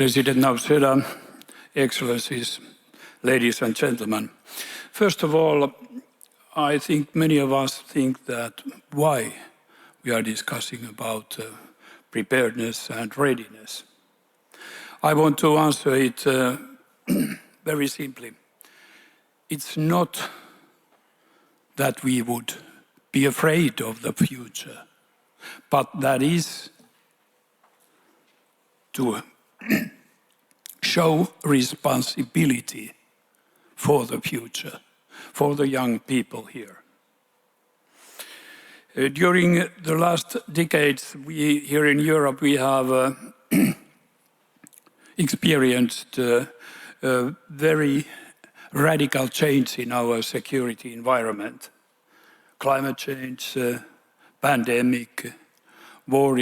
President Nauseda, Excellencies, ladies and gentlemen. First of all, I think many of us think that why we are discussing about preparedness and readiness. I want to answer it very simply. It's not that we would be afraid of the future, but that is to show responsibility for the future, for the young people here. During the last decades, we here in Europe, we have experienced a very radical change in our security environment. Climate change, pandemic, war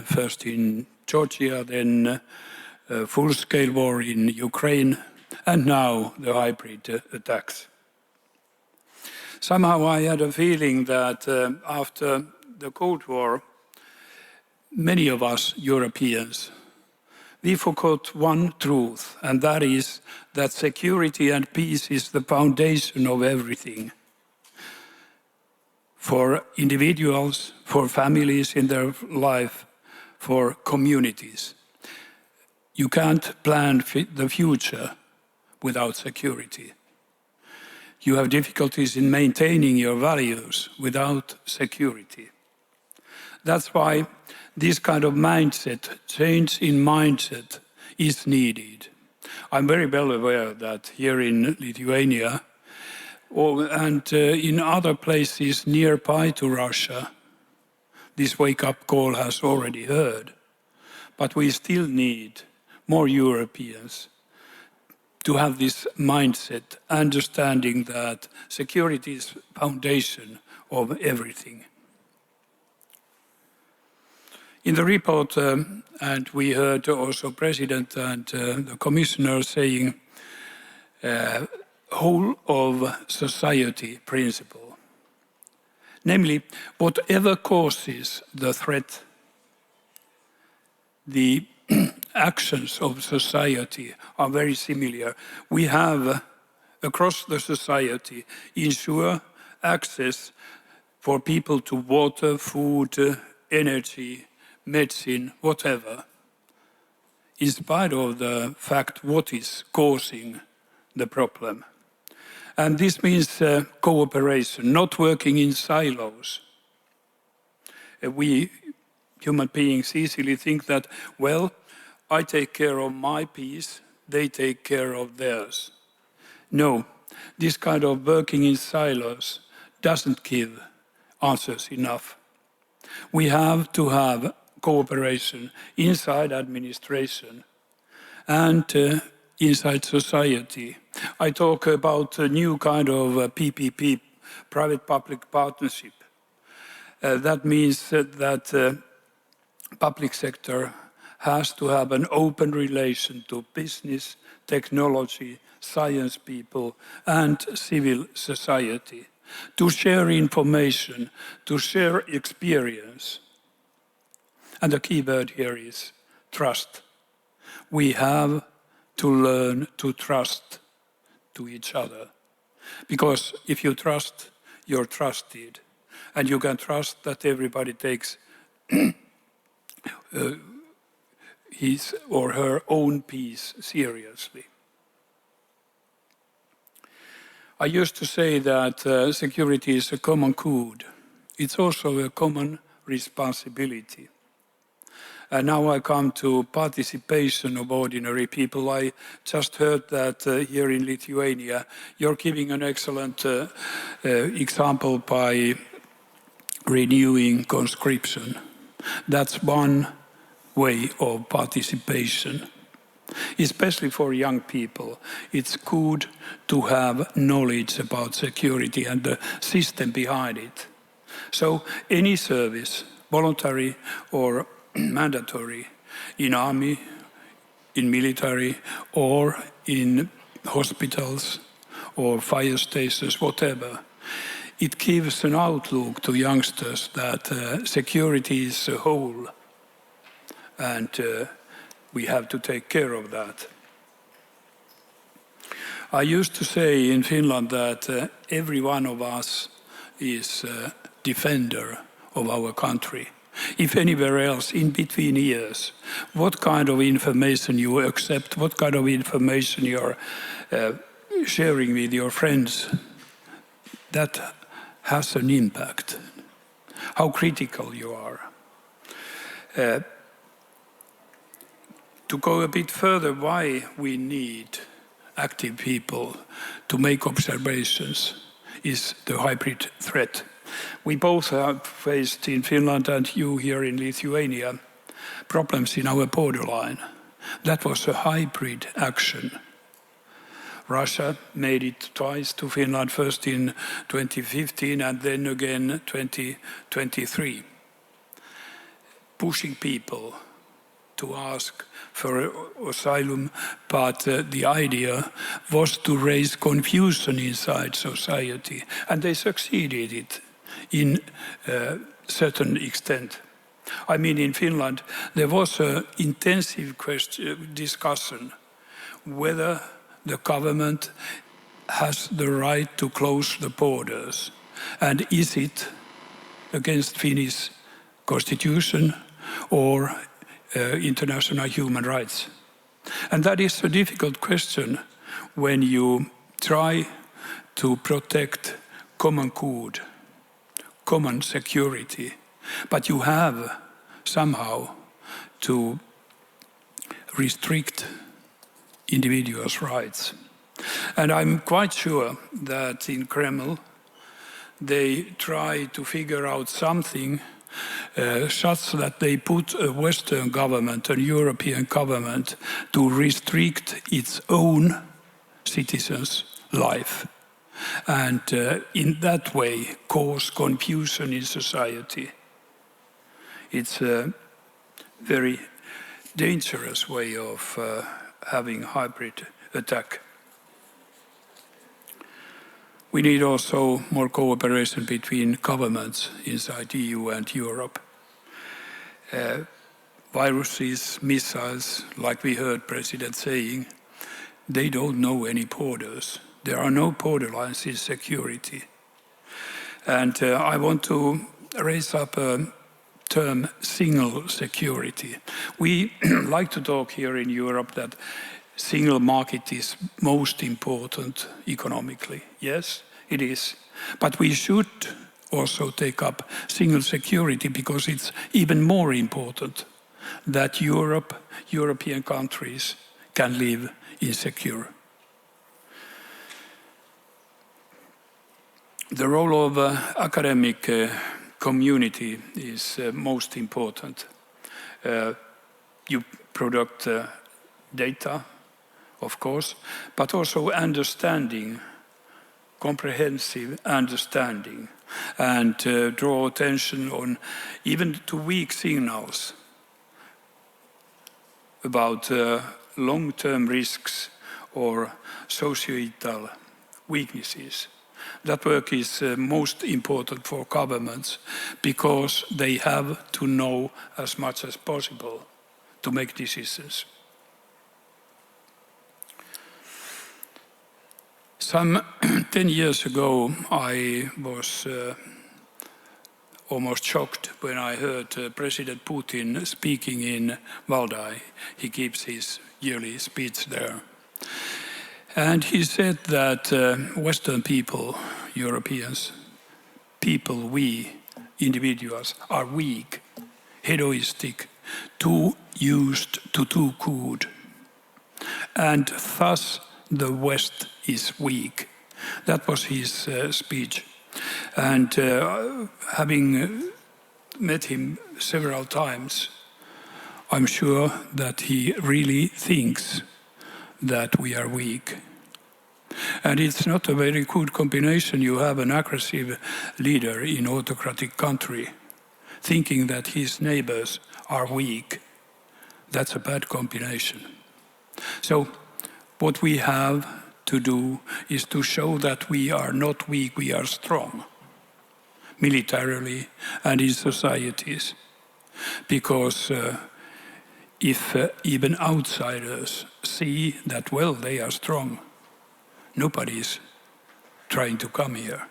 first in Georgia, then full-scale war in Ukraine, and now the hybrid attacks. Somehow I had a feeling that after the Cold War, many of us Europeans, we forgot one truth, and that is that security and peace is the foundation of everything. For individuals, for families in their life, for communities. You can't plan the future without security. You have difficulties in maintaining your values without security. That's why this kind of mindset, change in mindset, is needed. I'm very well aware that here in Lithuania and in other places nearby to Russia, this wake-up call has already heard. But we still need more Europeans to have this mindset, understanding that security is the foundation of everything. In the report, and we heard also President and the Commissioner saying whole of society principle. Namely, whatever causes the threat, the actions of society are very similar. We have, across the society, ensure access for people to water, food, energy, medicine, whatever, in spite of the fact what is causing the problem. And this means cooperation, not working in silos. We human beings easily think that, well, I take care of my peace, they take care of theirs. No, this kind of working in silos doesn't give answers enough. We have to have cooperation inside administration and inside society. I talk about a new kind of PPP, private-public partnership. That means that public sector has to have an open relation to business, technology, science people, and civil society, to share information, to share experience. And the key word here is trust. We have to learn to trust to each other. Because if you trust, you're trusted. And you can trust that everybody takes his or her own peace seriously. I used to say that security is a common good. It's also a common responsibility. And now I come to participation of ordinary people. I just heard that here in Lithuania, you're giving an excellent example by renewing conscription. That's one way of participation. Especially for young people, it's good to have knowledge about security and the system behind it. So any service, voluntary or mandatory, in army, in military, or in hospitals, or fire stations, whatever, it gives an outlook to youngsters that security is a whole, and we have to take care of that. I used to say in Finland that every one of us is a defender of our country. If anywhere else, in between ears, what kind of information you accept, what kind of information you're sharing with your friends, that has an impact. How critical you are. To go a bit further, why we need active people to make observations is the hybrid threat. We both have faced in Finland and you here in Lithuania problems in our borderline. That was a hybrid action. Russia made it twice to Finland, first in 2015 and then again 2023, pushing people to ask for asylum, but the idea was to raise confusion inside society, and they succeeded it in a certain extent. I mean, in Finland, there was an intensive discussion whether the government has the right to close the borders, and is it against Finnish constitution or international human rights? And that is a difficult question when you try to protect common good, common security, but you have somehow to restrict individuals' rights. And I'm quite sure that in Kremlin they try to figure out something such that they put a Western government, a European government, to restrict its own citizens' life. And in that way cause confusion in society. It's a very dangerous way of having hybrid attack. We need also more cooperation between governments inside EU and Europe. Viruses, missiles, like we heard President saying, they don't know any borders. There are no borderlines in security. And I want to raise up a term, single security. We like to talk here in Europe that single market is most important economically. Yes, it is. But we should also take up single security because it's even more important that Europe, European countries can live insecure. The role of academic community is most important. You product data, of course, but also understanding, comprehensive understanding, and draw attention on even to weak signals about long-term risks or societal weaknesses. That work is most important for governments because they have to know as much as possible to make decisions. Some 10 years ago, I was almost shocked when I heard President Putin speaking in Valdai. He keeps his yearly speech there. And he said that Western people, Europeans, people, we, individuals, are weak, hedonistic, too used to too good. And thus the West is weak. That was his speech. And having met him several times, I'm sure that he really thinks that we are weak. And it's not a very good combination. You have an aggressive leader in an autocratic country thinking that his neighbors are weak. That's a bad combination. So what we have to do is to show that we are not weak, we are strong, militarily and in societies. Because if even outsiders see that, well, they are strong, nobody is trying to come here.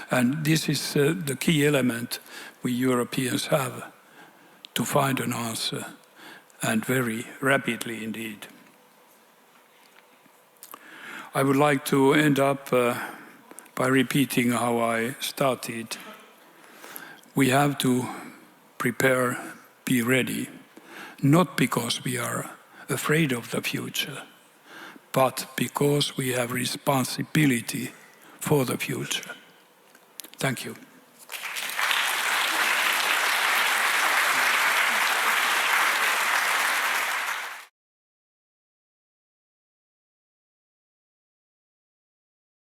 And this is the key element we Europeans have to find an answer, and very rapidly indeed. I would like to end up by repeating how I started. We have to prepare, be ready, not because we are afraid of the future, but because we have responsibility for the future. Thank you.